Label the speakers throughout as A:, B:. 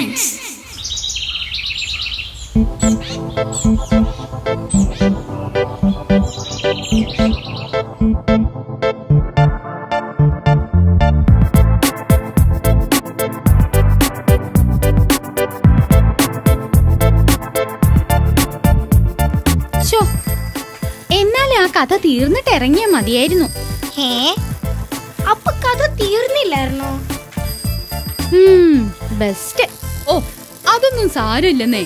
A: Science.
B: എന്നാൽ ആ കഥ തീർന്നിട്ട് ഇറങ്ങിയാ മതിയായിരുന്നു.
A: അപ്പൊ കഥ തീർന്നില്ലായിരുന്നോ?
B: ബെസ്റ്റ്. ഓ, അതൊന്നും സാരമില്ലെന്നേ.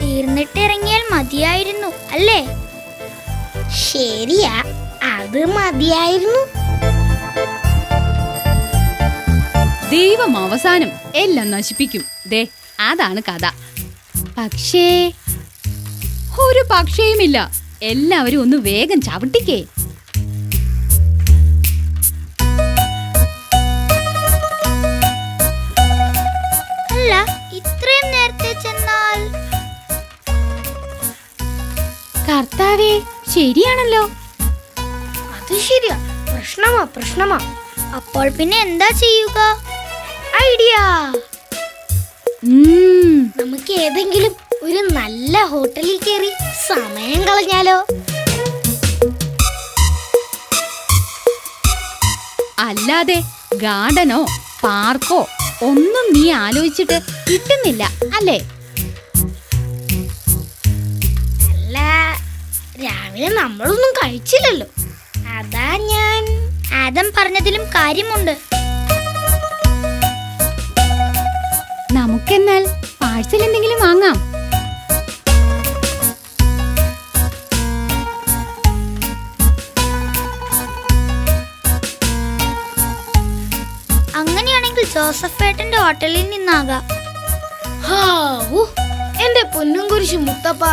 A: തീർന്നിട്ട് ഇറങ്ങിയാൽ മതിയായിരുന്നു അല്ലേ? ശരിയാ, അത് മതിയായിരുന്നു.
B: ദൈവം അവസാനം എല്ലാം നശിപ്പിക്കും. ദേ, അതാണ് കഥ. പക്ഷേ ഒരു പക്ഷേയുമില്ല. എല്ലാവരും ഒന്ന് വേഗം ചവിട്ടിക്കേ.
A: അല്ല, ഇത്രയും നേരത്തെ ചെന്നാൽ?
B: കർത്താവേ, ശരിയാണല്ലോ.
A: അത് ശരിയാ. പ്രശ്നമാ. അപ്പോൾ പിന്നെ എന്താ ചെയ്യുക? ഐഡിയ. നമുക്ക് ഏതെങ്കിലും ഒരു നല്ല ഹോട്ടലിൽ കയറി സമയം കളഞ്ഞാലോ?
B: അല്ലാതെ ഗാർഡനോ പാർക്കോ ഒന്നും നീ ആലോചിച്ചിട്ട് കിട്ടുന്നില്ല അല്ലേ?
A: അല്ല, രാവിലെ നമ്മളൊന്നും കഴിച്ചില്ലല്ലോ. അതാ ഞാൻ. ആദം പറഞ്ഞതിലും കാര്യമുണ്ട്.
B: നമുക്കെന്നാൽ പാഴ്സൽ എന്തെങ്കിലും വാങ്ങാം.
A: അങ്ങനെയാണെങ്കിൽ ജോസഫേട്ടന്റെ ഹോട്ടലിൽ നിന്നാകാം. എന്റെ പൊന്നും കുരിശ് മുത്തപ്പ,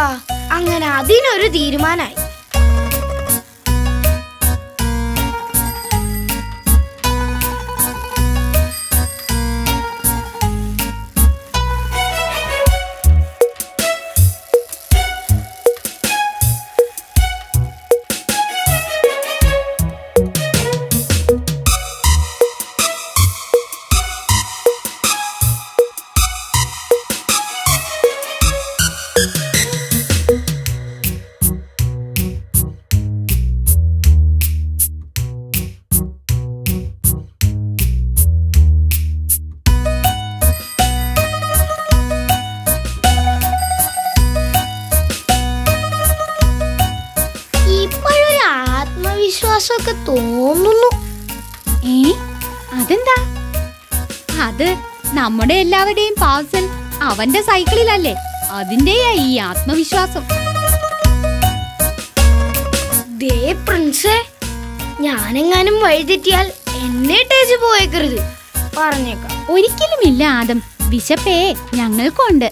A: അങ്ങനെ അതിനൊരു തീരുമാനായി. വിശ്വാസമൊക്കെ തോന്നുന്നു.
B: അതെന്താ? അത് നമ്മുടെ എല്ലാവരുടെയും പാർസൽ അവന്റെ സൈക്കിളിലല്ലേ, അതിന്റെയാ ഈ ആത്മവിശ്വാസം.
A: ദേ പ്രിൻസേ, ഞാനെങ്ങാനും വഴിതെറ്റിയാൽ എന്നെ ടേച്ച് പോയേക്കരുത്, പറഞ്ഞേക്കാം.
B: ഒരിക്കലുമില്ല ആദം, വിശപ്പേ ഞങ്ങൾക്കുണ്ട്.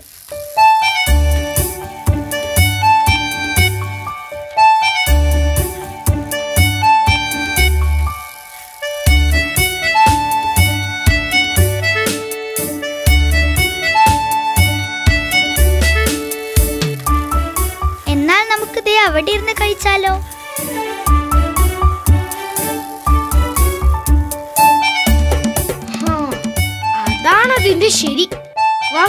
A: അവിടെ ഇരുന്ന് കഴിച്ചാലോ? അതാണതിന്റെ ശരി. വാ.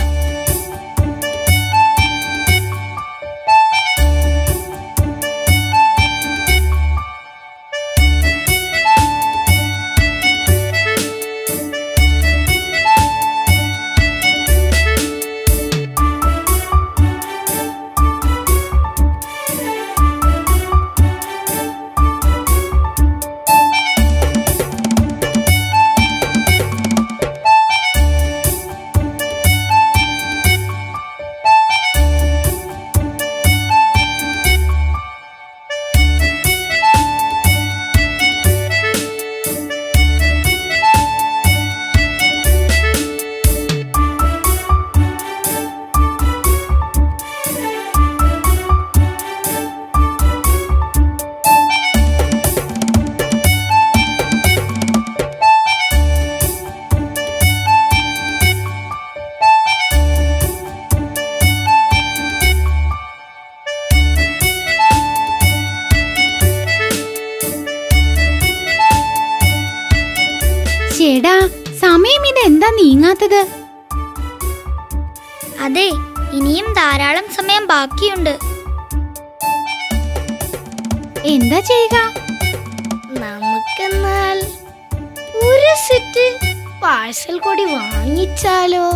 B: എടാ, സമയം ഇതെന്താ നീങ്ങാത്തത്?
A: അതെ, ഇനിയും ധാരാളം സമയം ബാക്കിയുണ്ട്.
B: എന്താ ചെയ്യുക?
A: നമുക്കെന്നാൽ ഒരു സെറ്റ് പാഴ്സൽ കൂടി വാങ്ങിച്ചാലോ?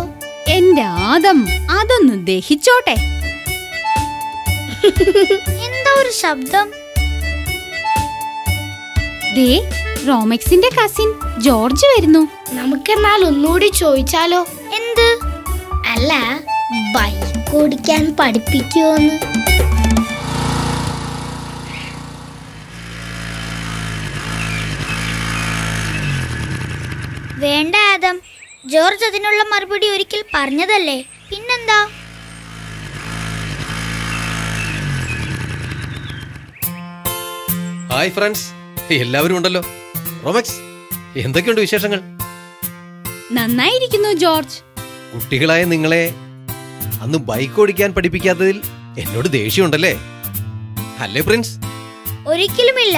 B: എന്റെ ആദം, അതൊന്ന് ദഹിച്ചോട്ടെ.
A: എന്താ ഒരു ശബ്ദം?
B: ദേ, റോമെക്സിന്റെ കസിൻ ജോർജ് വരുന്നു.
A: നമുക്കെന്നാൽ ഒന്നുകൂടി ചോദിച്ചാലോ? എന്ത്? അല്ല, ബൈക്ക് ഓടിക്കാൻ പഠിപ്പിക്കുമോന്ന്. വേണ്ട ആദം, ജോർജ് അതിനുള്ള മറുപടി ഒരിക്കൽ പറഞ്ഞതല്ലേ, പിന്നെന്താ?
C: ഹായ് ഫ്രണ്ട്സ്, എല്ലാവരും ഉണ്ടല്ലോ. റോമെക്സ്, എന്തൊക്കെയുണ്ട് വിശേഷങ്ങൾ?
B: നന്നായിരിക്കുന്നു ജോർജ്.
C: കുട്ടികളായ നിങ്ങളെ അന്ന് ബൈക്ക് ഓടിക്കാൻ പഠിപ്പിക്കാത്തതിൽ എന്നോട് ദേഷ്യമുണ്ടല്ലേ? അല്ലേ പ്രിൻസ്?
A: ഒരിക്കലുമില്ല.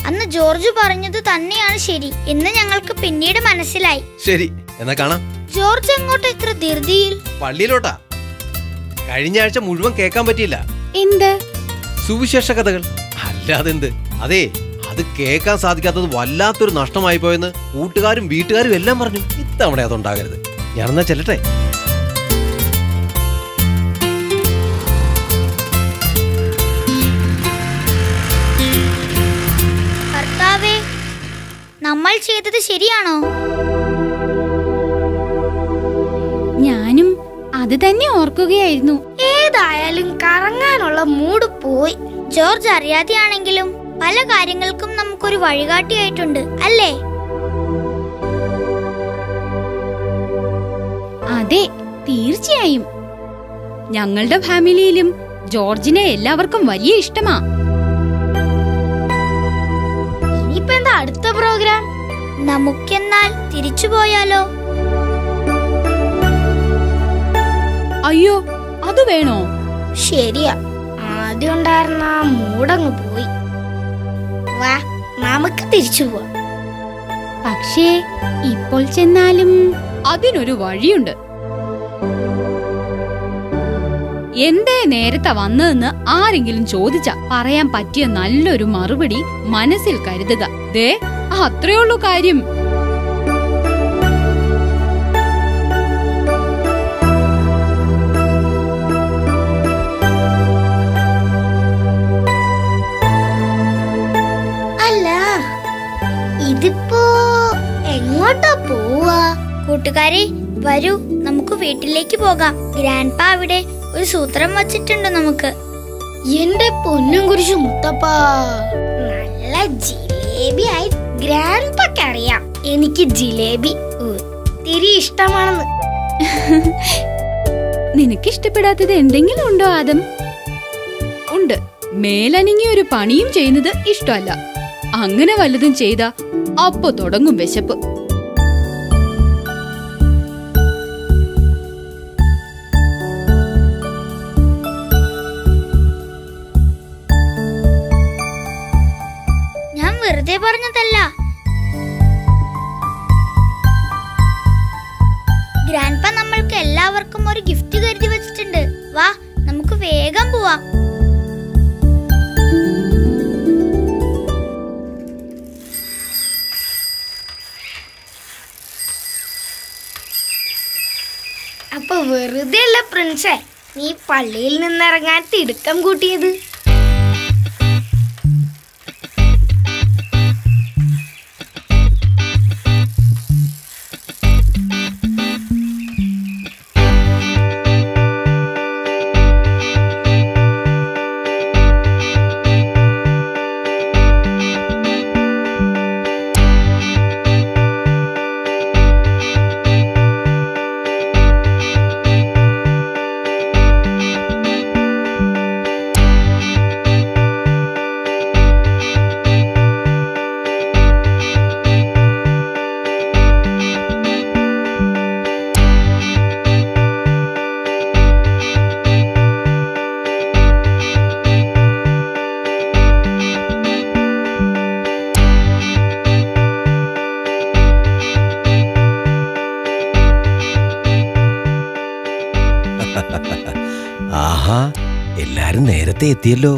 A: അന്ന് ജോർജ് പറഞ്ഞത് തന്നെയാണ് ശരി എന്ന് ഞങ്ങൾക്ക് പിന്നീട് മനസ്സിലായി.
C: ശരി, എന്നാ കാണാം.
A: ജോർജ് എങ്ങോട്ട് ഇത്ര ധൃതിയിൽ?
C: പള്ളിയിലോട്ടാ. കഴിഞ്ഞ ആഴ്ച മുഴുവൻ കേൾക്കാൻ പറ്റിയില്ല.
B: എന്ത്?
C: സുവിശേഷ കഥകൾ. അല്ലാതെന്ത്. അതെ, അത് കേൾക്കാൻ സാധിക്കാത്തത് വല്ലാത്തൊരു നഷ്ടമായി പോയെന്ന് കൂട്ടുകാരും വീട്ടുകാരും എല്ലാം പറഞ്ഞു. ഇത്തവണ അതുണ്ടാകരുത്. ഞാനെന്നാ ചെല്ലട്ടെ.
A: കർത്താവേ, നമ്മൾ ചെയ്തത് ശരിയാണോ?
B: ഞാനും അത് തന്നെ ഓർക്കുകയായിരുന്നു.
A: ഏതായാലും കറങ്ങാനുള്ള മൂഡ് പോയി. ജോർജ് അറിയാതെയാണെങ്കിലും പല കാര്യങ്ങൾക്കും നമുക്കൊരു വഴികാട്ടിയായിട്ടുണ്ട്, അല്ലേ?
B: അതെ, തീർച്ചയായും. ഞങ്ങളുടെ ഫാമിലിയിലും ജോർജിനെ എല്ലാവർക്കും വലിയ ഇഷ്ടമാ.
A: ഇനിയിപ്പോ എന്താ അടുത്ത പ്രോഗ്രാം? നമുക്കെന്നാൽ തിരിച്ചു പോയാലോ?
B: അയ്യോ, അത് വേണോ?
A: ശരിയാ, ആദ്യം ഉണ്ടായിരുന്ന ആ മൂടങ്ങ് പോയി. വാ, നമുക്ക് തിരിച്ചു പോവാം.
B: പക്ഷേ ഇപ്പോൾ ചെന്നാലും അതിനൊരു വഴിയുണ്ട്. എന്തേ നേരത്തെ വന്നതെന്ന് ആരെങ്കിലും ചോദിച്ചാ പറയാൻ പറ്റിയ നല്ലൊരു മറുപടി മനസ്സിൽ കരുതുക. ദേ, അത്രയുള്ളൂ കാര്യം.
A: അല്ല, ഇതിപ്പോ എങ്ങോട്ടാ പോവാ? കൂട്ടുകാരെ, വരൂ, നമുക്ക് വീട്ടിലേക്ക് പോകാം. ഗ്രാൻഡ്പ അവിടെ ഒരു സൂത്രം വച്ചിട്ടുണ്ട് നമുക്ക്. എന്റെ പൊന്നും കുരിശു മുത്തപ്പ, നല്ല ജിലേബി ആയി ഗ്രാൻഡ്പക്ക് അറിയാം. എനിക്ക് ജിലേബി ഒത്തിരി ഇഷ്ടമാണെന്ന്.
B: നിനക്കിഷ്ടപ്പെടാത്തത് എന്തെങ്കിലും ഉണ്ടോ ആദം? ഉണ്ട്. മേലനങ്ങി ഒരു പണിയും ചെയ്യുന്നത് ഇഷ്ടമല്ല. അങ്ങനെ വല്ലതും ചെയ്താ അപ്പൊ തുടങ്ങും വിശപ്പ്.
A: ഞാൻ വെറുതെ പറഞ്ഞതല്ല. ഗ്രാൻഡ്പ നമ്മൾക്ക് എല്ലാവർക്കും ഒരു ഗിഫ്റ്റ് കരുതി വെച്ചിട്ടുണ്ട്. വാ, നമുക്ക് വേഗം പോവാം. അപ്പൊ വെറുതെ അല്ല പ്രിൻസേ നീ പള്ളിയിൽ നിന്നിറങ്ങാൻ തിടുക്കം കൂട്ടിയത്.
C: ആഹാ, എല്ലാരും നേരത്തെ എത്തിയല്ലോ.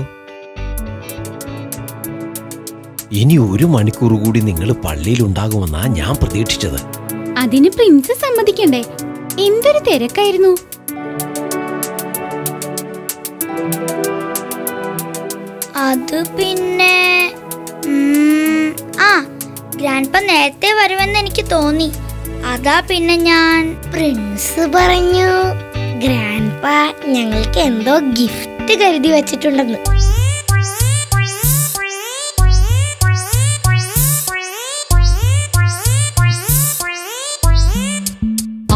C: ഇനി 1 മണിക്കൂർ കൂടി നിങ്ങൾ പള്ളിയിൽ ഉണ്ടാകുമെന്നാ ഞാൻ പ്രതീക്ഷിച്ചത്.
B: അതിന് പ്രിൻസ് സമ്മതിക്കണ്ടേ? എന്തൊരു തിരക്കായിരുന്നു.
A: അത് പിന്നെ ഗ്രാൻഡ്പ നേരത്തെ വരുമെന്ന് എനിക്ക് തോന്നി. അതാ പിന്നെ ഞാൻ.
D: പ്രിൻസ് പറഞ്ഞു ഗ്രാൻഡ്പ ഞങ്ങൾക്ക് എന്തോ ഗിഫ്റ്റ് കരുതി വെച്ചിട്ടുണ്ടെന്ന്.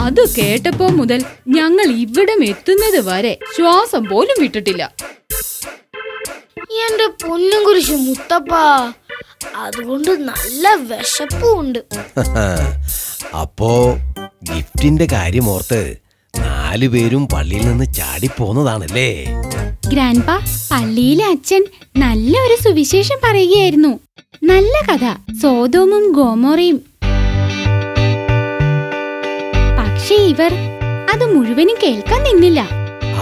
B: അത് കേട്ടപ്പോ മുതൽ ഞങ്ങൾ ഇവിടം എത്തുന്നത് വരെ ശ്വാസം പോലും വിട്ടിട്ടില്ല.
D: എന്റെ പൊന്നും കുരിശ് മുത്തപ്പ, അതുകൊണ്ട് നല്ല വിശപ്പുണ്ട്.
C: അപ്പോ ഗിഫ്റ്റിന്റെ കാര്യം ഓർത്ത് 4 പേരും പള്ളിയിൽ നിന്ന് ചാടിപ്പോന്നതാണല്ലേ?
B: ഗ്രാൻഡ്പ, പള്ളിയിലെ അച്ഛൻ നല്ല ഒരു സുവിശേഷം പറയുകയായിരുന്നു. നല്ല കഥ, സോദോമും ഗോമോറയും. പക്ഷേ ഇവർ അത് മുഴുവനും കേൾക്കാൻ നിന്നില്ല.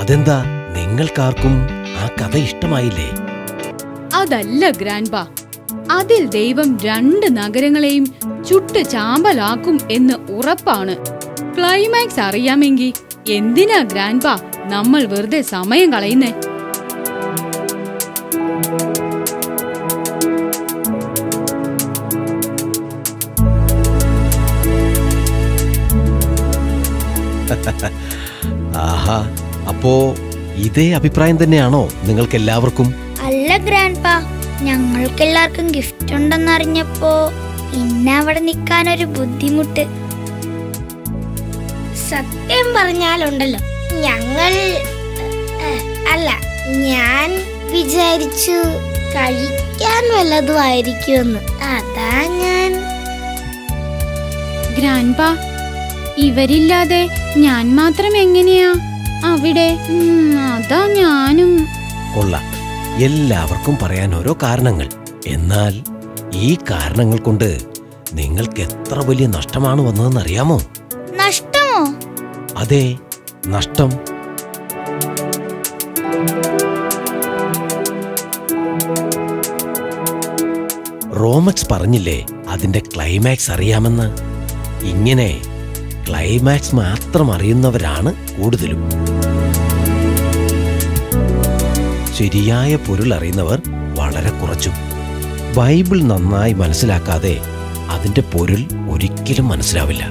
C: അതെന്താ, നിങ്ങൾക്കാർക്കും ആ കഥ ഇഷ്ടമായില്ലേ?
B: അതല്ല ഗ്രാൻഡ്പ, അതിൽ ദൈവം 2 നഗരങ്ങളെയും ചുട്ട് ചാമ്പലാക്കും എന്ന് ഉറപ്പാണ്. ക്ലൈമാക്സ് അറിയാമെങ്കിൽ എന്തിനാ ഗ്രാൻഡ്പ നമ്മൾ വെറുതെ സമയം കളയുന്നേ?
C: ആഹാ, അപ്പോ ഇതേ അഭിപ്രായം തന്നെയാണോ നിങ്ങൾക്കെല്ലാവർക്കും?
A: അല്ല ഗ്രാൻഡ്പ, ഞങ്ങൾക്കെല്ലാവർക്കും ഗിഫ്റ്റ് ഉണ്ടെന്നറിഞ്ഞപ്പോ പിന്നെ അവിടെ നിൽക്കാനൊരു ബുദ്ധിമുട്ട്.
D: സത്യം പറഞ്ഞാലുണ്ടല്ലോ, ഞാൻ വിചാരിച്ചു കഴിക്കാൻ വല്ലതും ആയിരിക്കുമെന്ന്. അതാ ഞാൻ.
B: ഗ്രാൻഡ്പ, ഇവരില്ലാതെ ഞാൻ മാത്രം എങ്ങനെയാ അവിടെ? അതാ ഞാനും.
C: കൊള്ളാം, എല്ലാവർക്കും പറയാൻ ഓരോ കാരണങ്ങൾ. എന്നാൽ ഈ കാരണങ്ങൾ കൊണ്ട് നിങ്ങൾക്ക് എത്ര വലിയ നഷ്ടമാണ് വന്നതെന്ന് അറിയാമോ?
A: നഷ്ടമോ?
C: അതെ, നഷ്ടം. റോമക്സ് പറഞ്ഞില്ലേ അതിന്റെ ക്ലൈമാക്സ് അറിയാമെന്ന്. ഇങ്ങനെ ക്ലൈമാക്സ് മാത്രം അറിയുന്നവരാണ് കൂടുതലും. ശരിയായ പൊരുൾ അറിയുന്നവർ വളരെ കുറച്ചും. ബൈബിൾ നന്നായി മനസ്സിലാക്കാതെ അതിന്റെ പൊരുൾ ഒരിക്കലും മനസ്സിലാവില്ല.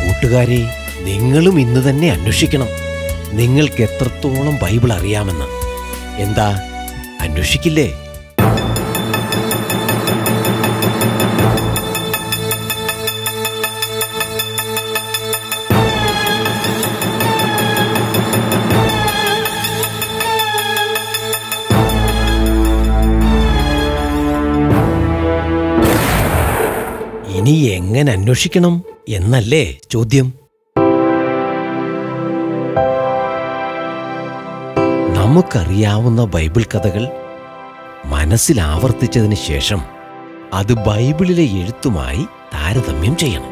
C: കൂട്ടുകാരെ, നിങ്ങളും ഇന്ന് തന്നെ അന്വേഷിക്കണം നിങ്ങൾക്ക് എത്രത്തോളം ബൈബിൾ അറിയാമെന്ന്. എന്താ, അന്വേഷിക്കില്ലേ? ഇനി എങ്ങനെ അന്വേഷിക്കണം എന്നല്ലേ ചോദ്യം? നമുക്കറിയാവുന്ന ബൈബിൾ കഥകൾ മനസ്സിൽ ആവർത്തിച്ചതിന് ശേഷം അത് ബൈബിളിലെ എഴുത്തുമായി താരതമ്യം ചെയ്യണം.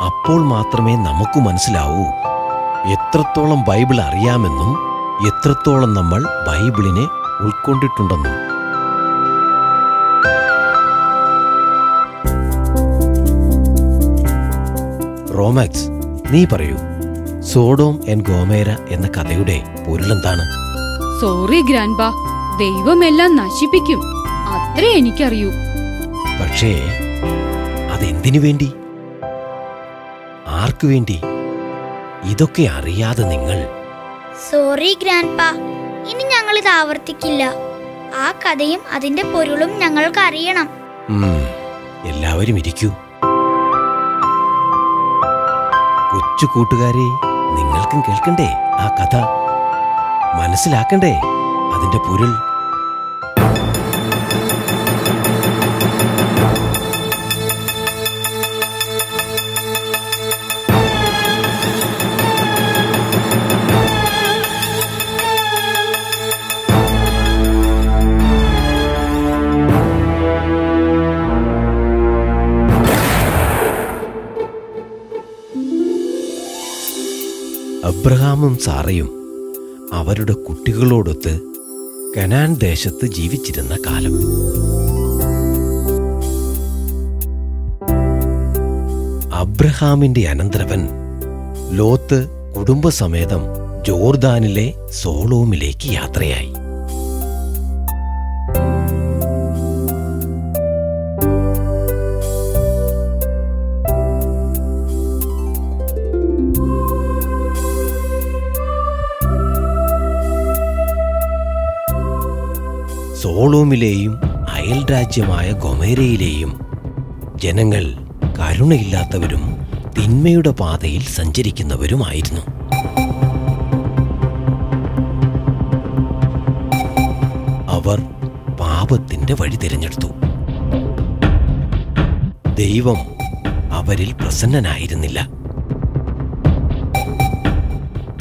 C: അപ്പോൾ മാത്രമേ നമുക്ക് മനസ്സിലാവൂ എത്രത്തോളം ബൈബിൾ അറിയാമെന്നും എത്രത്തോളം നമ്മൾ ബൈബിളിനെ ഉൾക്കൊണ്ടിട്ടുണ്ടെന്നും. റോമാക്സ്, നീ പറയൂ, സോഡോം ആൻഡ് ഗോമേര എന്ന കഥയുടെ പൊരുളെന്താണ്?
B: സോറി ഗ്രാൻഡ്പ, ദൈവമെല്ലാം നശിപ്പിക്കും, അത്രേ എനിക്കറിയൂ.
C: പക്ഷേ അതെന്തിനു വേണ്ടി? ആർക്കു വേണ്ടി? ഇതൊക്കെ അറിയാതെ നിങ്ങൾ.
A: സോറി ഗ്രാൻഡ്പ, ഇനി ഞങ്ങൾ ഇത് ആവർത്തിക്കില്ല. ആ കഥയും അതിന്റെ പൊരുളും ഞങ്ങൾക്ക് അറിയണം.
C: എല്ലാവരും ഇരിക്കൂ. കൊച്ചു കൂട്ടുകാരെ, നിങ്ങൾക്കും കേൾക്കണ്ടേ ആ കഥ? മനസ്സിലാക്കണ്ടേ അതിന്റെ പൊരുൾ? അബ്രഹാമും സാറയും അവരുടെ കുട്ടികളോടൊത്ത് കനാൻ ദേശത്ത് ജീവിച്ചിരുന്ന കാലം. അബ്രഹാമിന്റെ അനന്തരവൻ ലോത്ത് കുടുംബസമേതം ജോർദാനിലെ സോളോമിലേക്ക് യാത്രയായി. സോളോമിലെയും അയൽരാജ്യമായ ഗൊമേരയിലെയും ജനങ്ങൾ കരുണയില്ലാത്തവരും തിന്മയുടെ പാതയിൽ സഞ്ചരിക്കുന്നവരുമായിരുന്നു. അവർ പാപത്തിന്റെ വഴി തിരഞ്ഞെടുത്തു. ദൈവം അവരിൽ പ്രസന്നനായിരുന്നില്ല.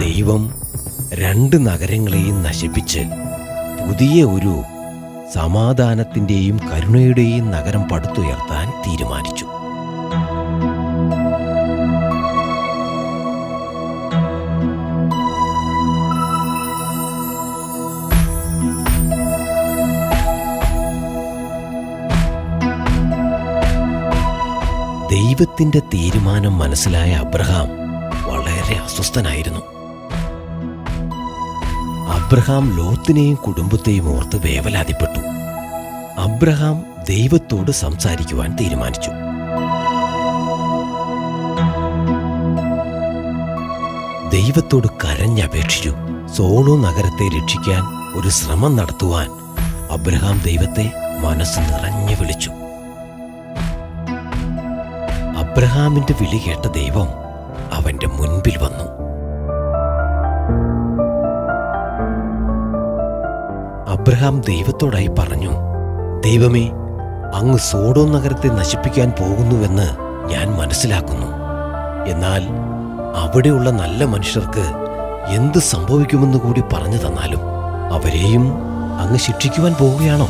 C: ദൈവം 2 നഗരങ്ങളെയും നശിപ്പിച്ച് പുതിയ ഒരു സമാധാനത്തിന്റെയും കരുണയുടെയും നഗരം പടുത്തുയർത്താൻ തീരുമാനിച്ചു. ദൈവത്തിന്റെ തീരുമാനം മനസ്സിലായ അബ്രഹാം വളരെ അസ്വസ്ഥനായിരുന്നു. അബ്രഹാം ലോത്തിനെയും കുടുംബത്തെയും ഓർത്ത് വേവലാതിപ്പെട്ടു. അബ്രഹാം ദൈവത്തോട് സംസാരിക്കുവാൻ തീരുമാനിച്ചു. ദൈവത്തോട് കരഞ്ഞപേക്ഷിച്ചു. സോളോ നഗരത്തെ രക്ഷിക്കാൻ ഒരു ശ്രമം നടത്തുവാൻ അബ്രഹാം ദൈവത്തെ മനസ്സ് നിറഞ്ഞു വിളിച്ചു. അബ്രഹാമിന്റെ വിളി കേട്ട ദൈവം അവന്റെ മുൻപിൽ വന്നു. അബ്രഹാം ദൈവത്തോടായി പറഞ്ഞു, ദൈവമേ, അങ്ങ് സോഡോം നഗരത്തെ നശിപ്പിക്കാൻ പോകുന്നുവെന്ന് ഞാൻ മനസ്സിലാക്കുന്നു. എന്നാൽ അവിടെയുള്ള നല്ല മനുഷ്യർക്ക് എന്ത് സംഭവിക്കുമെന്ന് കൂടി പറഞ്ഞു തന്നാലും അവരെയും അങ്ങ് ശിക്ഷിക്കുവാൻ പോവുകയാണോ?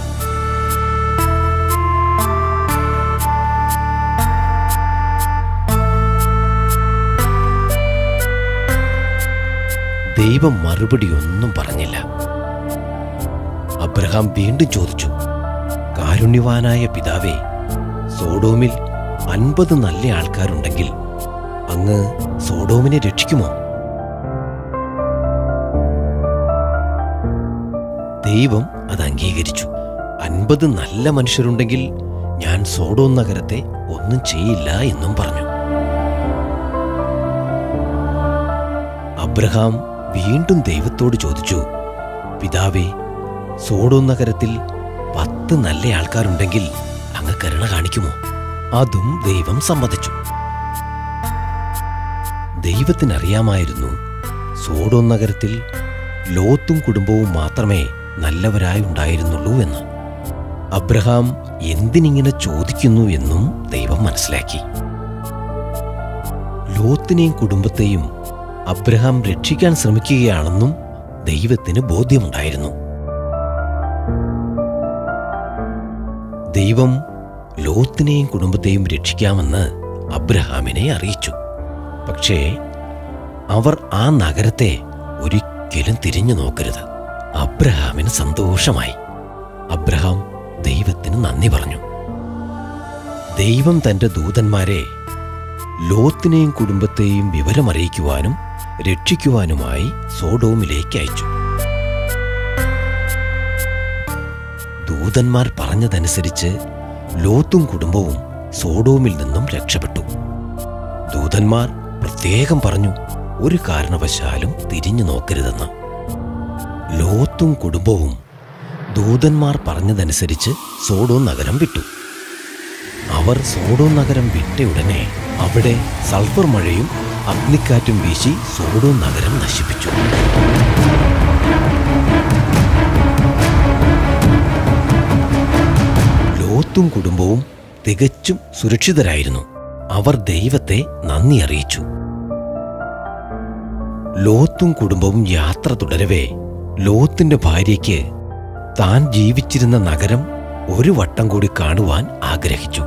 C: ദൈവം മറുപടി ഒന്നും പറഞ്ഞില്ല. അബ്രഹാം വീണ്ടും ചോദിച്ചു, കാരുണ്യവാനായ പിതാവേ, സോഡോമിൽ 50 നല്ല ആൾക്കാരുണ്ടെങ്കിൽ അങ്ങ് സോഡോമിനെ രക്ഷിക്കുമോ? ദൈവം അത് അംഗീകരിച്ചു. 50 നല്ല മനുഷ്യരുണ്ടെങ്കിൽ ഞാൻ സോഡോം നഗരത്തെ ഒന്നും ചെയ്യില്ല എന്നും പറഞ്ഞു. അബ്രഹാം വീണ്ടും ദൈവത്തോട് ചോദിച്ചു, പിതാവേ, സോഡോം നഗരത്തിൽ 10 നല്ല ആൾക്കാരുണ്ടെങ്കിൽ അങ്ങ് കരുണ കാണിക്കുമോ? അതും ദൈവം സമ്മതിച്ചു. ദൈവത്തിനറിയാമായിരുന്നു സോഡോം നഗരത്തിൽ ലോത്തും കുടുംബവും മാത്രമേ നല്ലവരായി ഉണ്ടായിരുന്നുള്ളൂ എന്ന്. അബ്രഹാം എന്തിനിങ്ങനെ ചോദിക്കുന്നു എന്നും ദൈവം മനസ്സിലാക്കി. ലോത്തിനെയും കുടുംബത്തെയും അബ്രഹാം രക്ഷിക്കാൻ ശ്രമിക്കുകയാണെന്നും ദൈവത്തിന് ബോധ്യമുണ്ടായിരുന്നു. ദൈവം ലോത്തിനെയും കുടുംബത്തെയും രക്ഷിക്കാമെന്ന് അബ്രഹാമിനെ അറിയിച്ചു. പക്ഷേ അവർ ആ നഗരത്തെ ഒരിക്കലും തിരിഞ്ഞു നോക്കരുത്. അബ്രഹാമിന് സന്തോഷമായി. അബ്രഹാം ദൈവത്തിന് നന്ദി പറഞ്ഞു. ദൈവം തന്റെ ദൂതന്മാരെ ലോത്തിനെയും കുടുംബത്തെയും വിവരമറിയിക്കുവാനും രക്ഷിക്കുവാനുമായി സോഡോമിലേക്ക് അയച്ചു. ദൂതന്മാർ പറഞ്ഞതനുസരിച്ച് ലോത്തും കുടുംബവും സോഡോമിൽ നിന്നും രക്ഷപ്പെട്ടു. ദൂതന്മാർ പ്രത്യേകം പറഞ്ഞു, ഒരു കാരണവശാലും തിരിഞ്ഞു നോക്കരുതെന്ന്. ലോത്തും കുടുംബവും ദൂതന്മാർ പറഞ്ഞതനുസരിച്ച് സോഡോം നഗരം വിട്ടു. അവർ സോഡോം നഗരം വിട്ടയുടനെ അവിടെ സൾഫർ മഴയും അഗ്നിക്കാറ്റും വീശി സോഡോം നഗരം നശിപ്പിച്ചു. ലോത്തും കുടുംബവും തികച്ചും സുരക്ഷിതരായിരുന്നു. അവർ ദൈവത്തെ നന്ദി അറിയിച്ചു. ലോത്തും കുടുംബവും യാത്ര തുടരവേ ലോത്തിന്റെ ഭാര്യയ്ക്ക് താൻ ജീവിച്ചിരുന്ന നഗരം ഒരു വട്ടം കൂടി കാണുവാൻ ആഗ്രഹിച്ചു.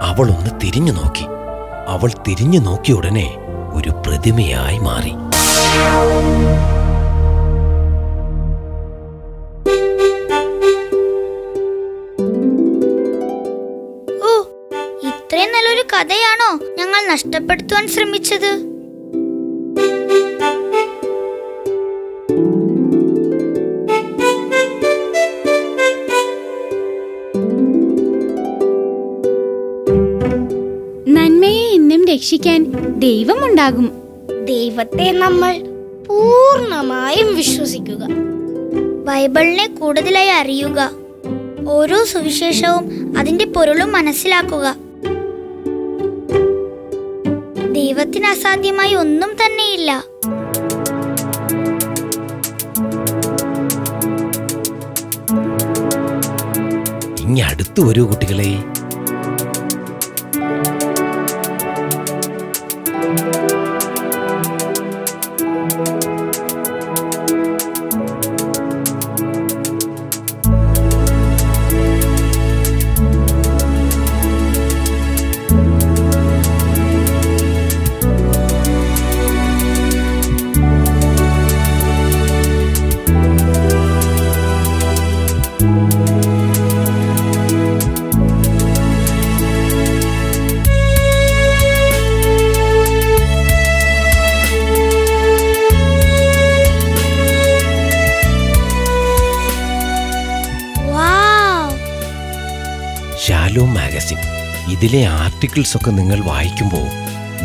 C: അവൾ ഒന്ന് തിരിഞ്ഞു നോക്കി. അവൾ തിരിഞ്ഞു നോക്കിയ ഉടനെ ഒരു പ്രതിമയായി മാറി.
A: ഓ, ഇത്രയും നല്ലൊരു കഥയാണോ ഞങ്ങൾ നഷ്ടപ്പെടുത്തുവാൻ ശ്രമിച്ചത്?
B: നന്മയെ എന്നും രക്ഷിക്കാൻ ദൈവമുണ്ടാകും.
D: ദൈവത്തെ നമ്മൾ പൂർണ്ണമായും വിശ്വസിക്കുക.
A: ബൈബിളിനെ കൂടുതലായി അറിയുക. ഓരോ സുവിശേഷവും അതിന്റെ പൊരുളും മനസ്സിലാക്കുക. ദൈവത്തിന് അസാധ്യമായി ഒന്നും തന്നെയില്ല.
C: ഇനി അടുത്തു വരൂ കുട്ടികളെ. ഷാലോം മാഗസിൻ, ഇതിലെ ആർട്ടിക്കിൾസ് ഒക്കെ നിങ്ങൾ വായിക്കുമ്പോൾ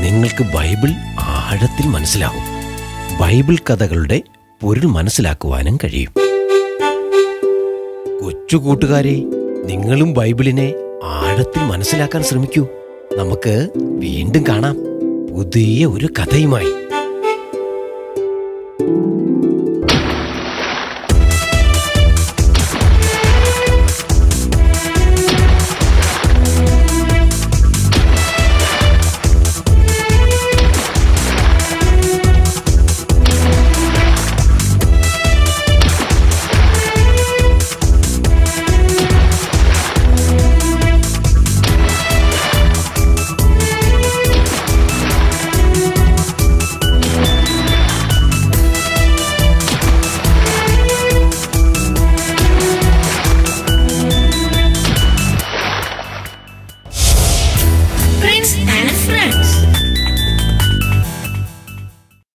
C: നിങ്ങൾക്ക് ബൈബിൾ ആഴത്തിൽ മനസ്സിലാകും. ബൈബിൾ കഥകളുടെ പൊരുൾ മനസ്സിലാക്കുവാനും കഴിയും. കൊച്ചു കൂട്ടുകാരെ, നിങ്ങളും ബൈബിളിനെ ആഴത്തിൽ മനസ്സിലാക്കാൻ ശ്രമിക്കൂ. നമുക്ക് വീണ്ടും കാണാം പുതിയ ഒരു കഥയുമായി.